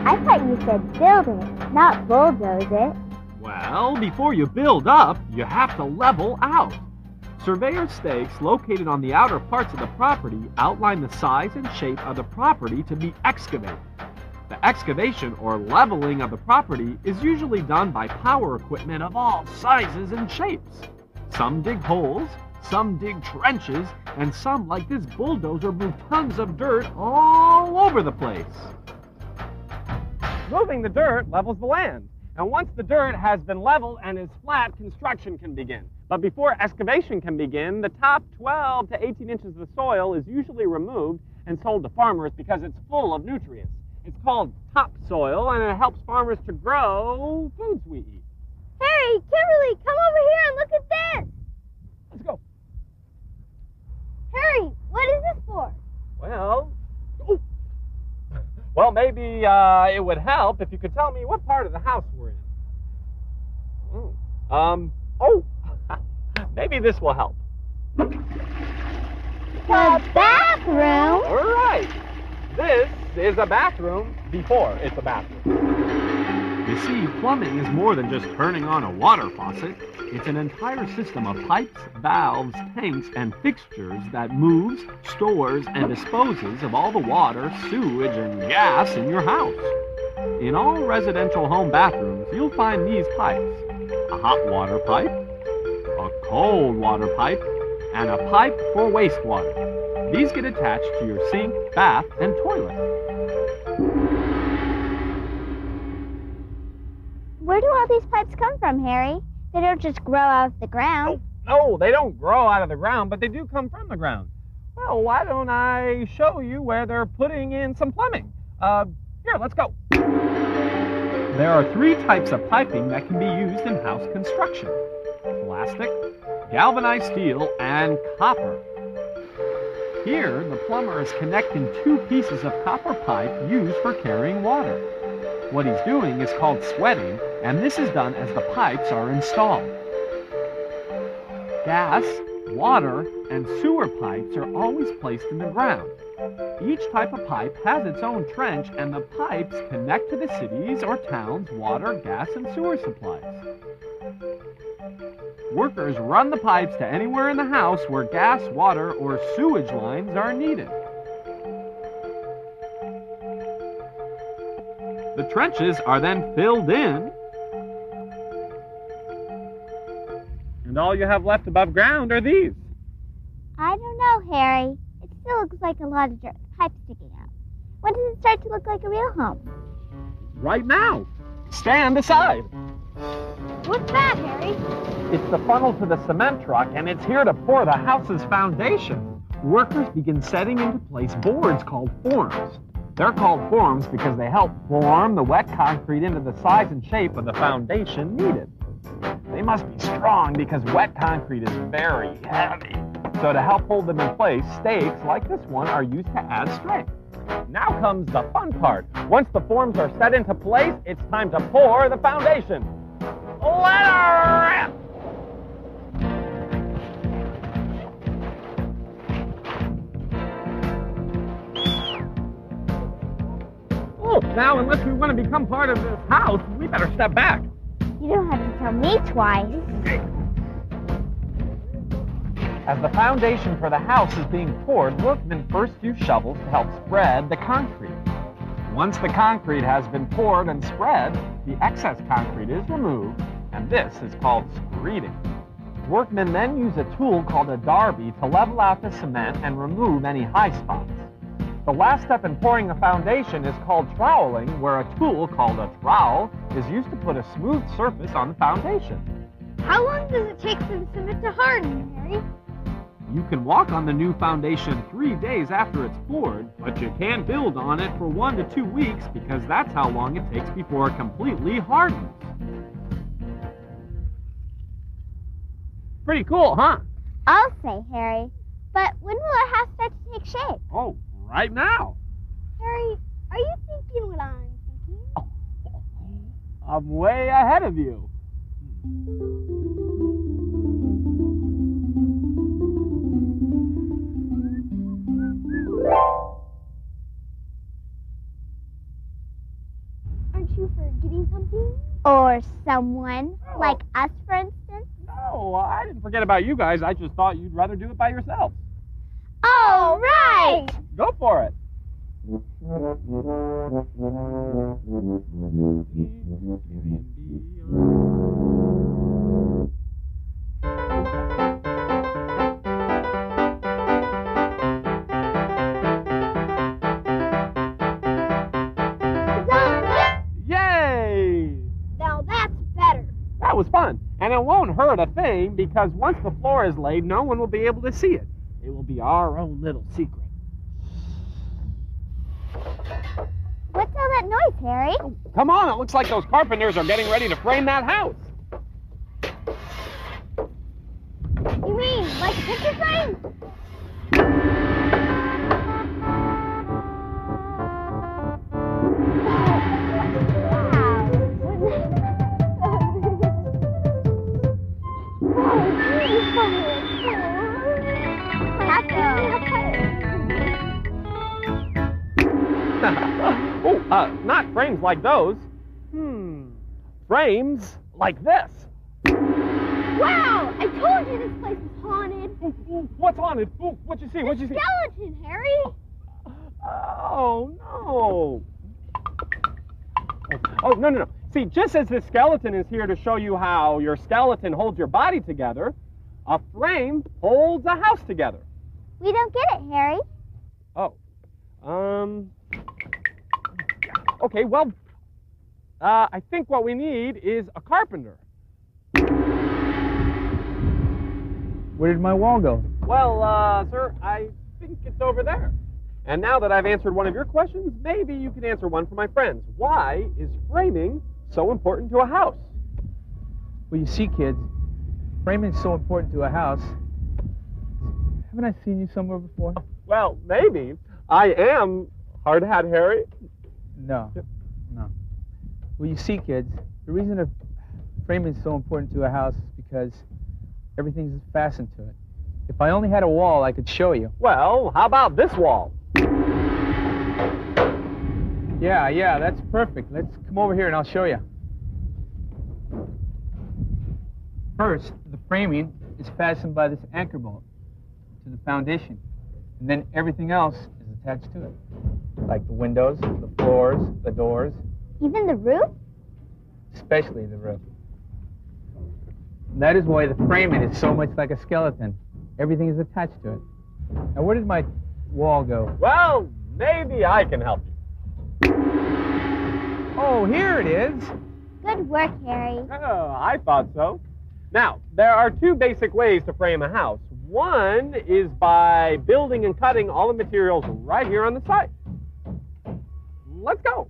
I thought you said build it, not bulldoze it. Well, before you build up, you have to level out. Surveyor stakes located on the outer parts of the property outline the size and shape of the property to be excavated. The excavation or leveling of the property is usually done by power equipment of all sizes and shapes. Some dig holes, some dig trenches, and some, like this bulldozer, move tons of dirt all over the place. Moving the dirt levels the land. And once the dirt has been leveled and is flat, construction can begin. But before excavation can begin, the top 12 to 18 inches of the soil is usually removed and sold to farmers because it's full of nutrients. It's called topsoil, and it helps farmers to grow foods we eat. Harry, Kimberly, come over here and look at this. Let's go. Harry, what is this for? Well, maybe it would help if you could tell me what part of the house we're in. Maybe this will help. The bathroom? All right. This is a bathroom before it's a bathroom. You see, plumbing is more than just turning on a water faucet. It's an entire system of pipes, valves, tanks, and fixtures that moves, stores, and disposes of all the water, sewage, and gas in your house. In all residential home bathrooms, you'll find these pipes: a hot water pipe, a cold water pipe, and a pipe for wastewater. These get attached to your sink, bath, and toilet. Where do all these pipes come from, Harry? They don't just grow out of the ground. No, they don't grow out of the ground, but they do come from the ground. Well, why don't I show you where they're putting in some plumbing? Here, let's go. There are 3 types of piping that can be used in house construction: plastic, galvanized steel, and copper. Here, the plumber is connecting 2 pieces of copper pipe used for carrying water. What he's doing is called sweating, and this is done as the pipes are installed. Gas, water, and sewer pipes are always placed in the ground. Each type of pipe has its own trench, and the pipes connect to the city's or town's water, gas, and sewer supplies. Workers run the pipes to anywhere in the house where gas, water, or sewage lines are needed. The trenches are then filled in, and all you have left above ground are these. I don't know, Harry. It still looks like a lot of dirt pipes sticking out. When does it start to look like a real home? Right now. Stand aside. What's that, Harry? It's the funnel to the cement truck, and it's here to pour the house's foundation. Workers begin setting into place boards called forms. They're called forms because they help form the wet concrete into the size and shape of the foundation needed. They must be strong because wet concrete is very heavy. So to help hold them in place, stakes like this one are used to add strength. Now comes the fun part. Once the forms are set into place, it's time to pour the foundation. Let her rip! Now, unless we want to become part of this house, we better step back. You don't have to tell me twice. As the foundation for the house is being poured, workmen first use shovels to help spread the concrete. Once the concrete has been poured and spread, the excess concrete is removed, and this is called screeding. Workmen then use a tool called a darby to level out the cement and remove any high spots. The last step in pouring a foundation is called troweling, where a tool called a trowel is used to put a smooth surface on the foundation. How long does it take for the cement to harden, Harry? You can walk on the new foundation 3 days after it's poured, but you can't build on it for 1 to 2 weeks because that's how long it takes before it completely hardens. Pretty cool, huh? I'll say, Harry. But when will our house start to take shape? Oh, right now. Harry, are you thinking what I'm thinking? I'm way ahead of you. you for getting something? Or someone, Oh. like us, for instance? No, I didn't forget about you guys. I just thought you'd rather do it by yourself. Oh, right! Go for it. Yay! Now that's better. That was fun. And it won't hurt a thing because once the floor is laid, no one will be able to see it. It will be our own little secret. What's all that noise, Harry? Come on, it looks like those carpenters are getting ready to frame that house. You mean like a picture frame? Not frames like those. Frames like this. Wow! I told you this place was haunted. Ooh, what's haunted? Ooh, what'd you see? What'd you see? Skeleton, Harry. Oh, no. Oh, no. See, just as the skeleton is here to show you how your skeleton holds your body together, a frame holds a house together. We don't get it, Harry. Oh. Okay, well, I think what we need is a carpenter. Where did my wall go? Well, sir, I think it's over there. And now that I've answered one of your questions, maybe you can answer one for my friends. Why is framing so important to a house? Well, you see, kids, framing is so important to a house. Haven't I seen you somewhere before? Well, maybe. I am Hard Hat Harry. No. Well, you see, kids, the reason a framing is so important to a house is because everything's fastened to it. If I only had a wall, I could show you. Well, how about this wall? Yeah, that's perfect. Let's come over here and I'll show you. First, the framing is fastened by this anchor bolt to the foundation. And then everything else is attached to it. Like the windows, the floors, the doors. Even the roof? Especially the roof. And that is why the framing is so much like a skeleton. Everything is attached to it. Now, where did my wall go? Well, maybe I can help you. Oh, here it is. Good work, Harry. Oh, I thought so. Now, there are two basic ways to frame a house. One is by building and cutting all the materials right here on the site. Let's go.